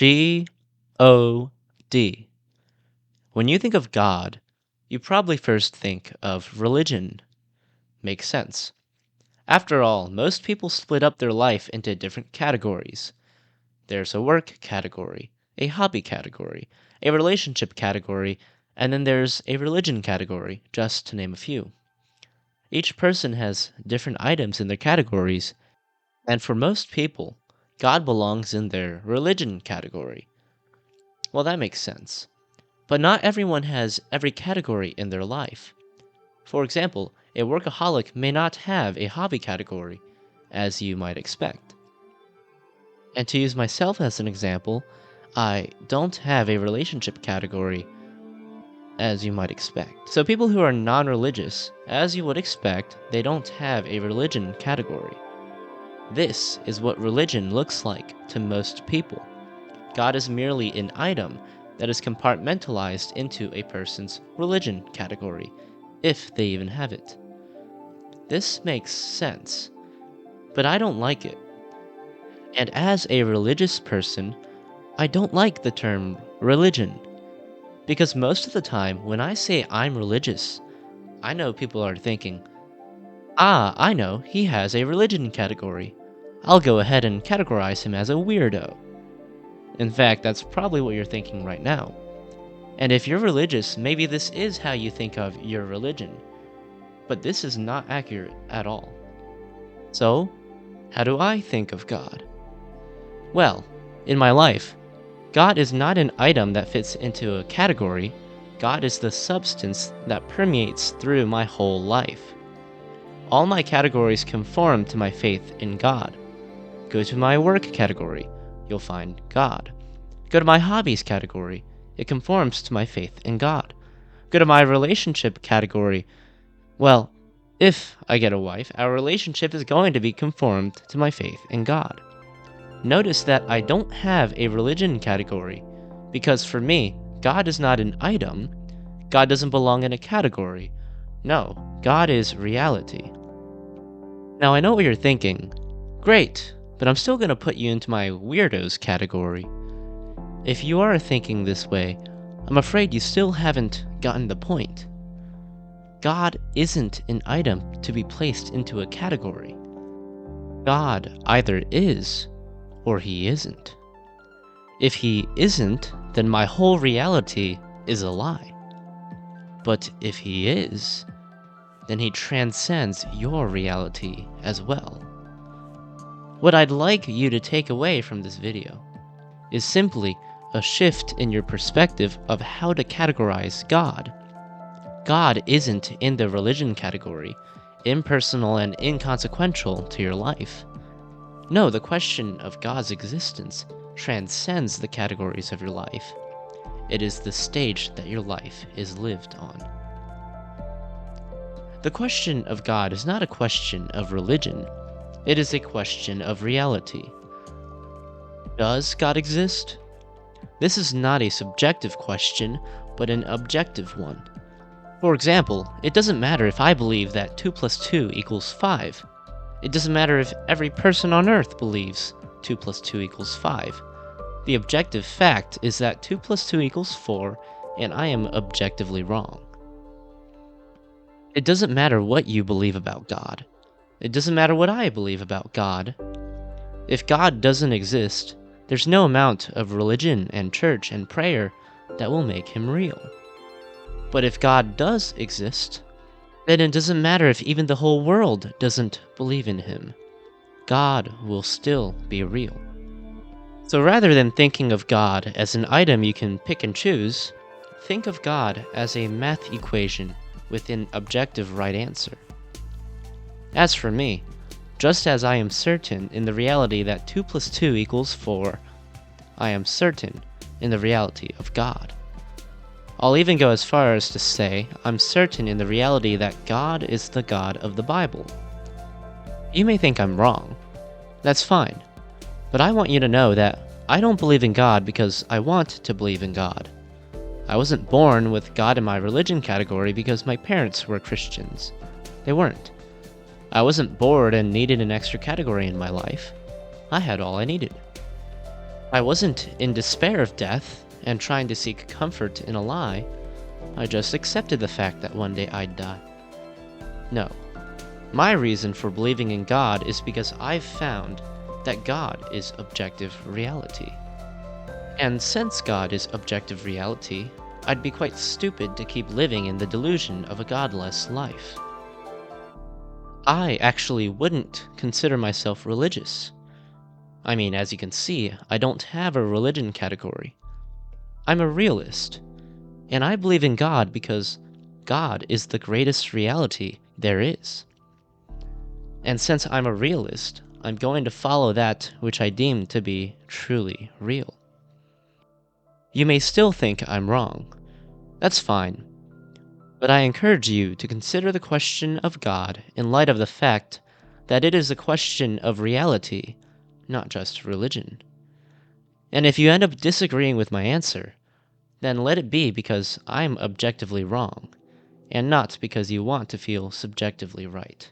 G-O-D. When you think of God, you probably first think of religion. Makes sense. After all, most people split up their life into different categories. There's a work category, a hobby category, a relationship category, and then there's a religion category, just to name a few. Each person has different items in their categories, and for most people, God belongs in their religion category. Well, that makes sense. But not everyone has every category in their life. For example, a workaholic may not have a hobby category, as you might expect. And to use myself as an example, I don't have a relationship category, as you might expect. So people who are non-religious, as you would expect, they don't have a religion category. This is what religion looks like to most people. God is merely an item that is compartmentalized into a person's religion category, if they even have it. This makes sense, but I don't like it. And as a religious person, I don't like the term religion, because most of the time when I say I'm religious, I know people are thinking, I know, he has a religion category. I'll go ahead and categorize him as a weirdo. In fact, that's probably what you're thinking right now. And if you're religious, maybe this is how you think of your religion. But this is not accurate at all. So, how do I think of God? Well, in my life, God is not an item that fits into a category. God is the substance that permeates through my whole life. All my categories conform to my faith in God. Go to my work category, you'll find God. Go to my hobbies category, it conforms to my faith in God. Go to my relationship category, well, if I get a wife, our relationship is going to be conformed to my faith in God. Notice that I don't have a religion category, because for me, God is not an item. God doesn't belong in a category. No, God is reality. Now I know what you're thinking. Great, but I'm still going to put you into my weirdos category. If you are thinking this way, I'm afraid you still haven't gotten the point. God isn't an item to be placed into a category. God either is or he isn't. If he isn't, then my whole reality is a lie. But if he is, then he transcends your reality as well. What I'd like you to take away from this video is simply a shift in your perspective of how to categorize God. God isn't in the religion category, impersonal and inconsequential to your life. No, the question of God's existence transcends the categories of your life. It is the stage that your life is lived on. The question of God is not a question of religion. It is a question of reality. Does God exist? This is not a subjective question, but an objective one. For example, it doesn't matter if I believe that 2 plus 2 equals 5. It doesn't matter if every person on Earth believes 2 plus 2 equals 5. The objective fact is that 2 plus 2 equals 4, and I am objectively wrong. It doesn't matter what you believe about God. It doesn't matter what I believe about God. If God doesn't exist, there's no amount of religion and church and prayer that will make him real. But if God does exist, then it doesn't matter if even the whole world doesn't believe in him. God will still be real. So rather than thinking of God as an item you can pick and choose, think of God as a math equation with an objective right answer. As for me, just as I am certain in the reality that 2 plus 2 equals 4, I am certain in the reality of God. I'll even go as far as to say I'm certain in the reality that God is the God of the Bible. You may think I'm wrong. That's fine. But I want you to know that I don't believe in God because I want to believe in God. I wasn't born with God in my religion category because my parents were Christians. They weren't. I wasn't bored and needed an extra category in my life. I had all I needed. I wasn't in despair of death and trying to seek comfort in a lie. I just accepted the fact that one day I'd die. No, my reason for believing in God is because I've found that God is objective reality. And since God is objective reality, I'd be quite stupid to keep living in the delusion of a godless life. I actually wouldn't consider myself religious. I mean, as you can see, I don't have a religion category. I'm a realist, and I believe in God because God is the greatest reality there is. And since I'm a realist, I'm going to follow that which I deem to be truly real. You may still think I'm wrong. That's fine. But I encourage you to consider the question of God in light of the fact that it is a question of reality, not just religion. And if you end up disagreeing with my answer, then let it be because I'm objectively wrong, and not because you want to feel subjectively right.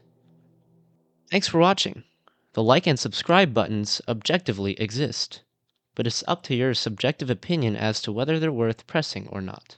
Thanks for watching. The like and subscribe buttons objectively exist, but it's up to your subjective opinion as to whether they're worth pressing or not.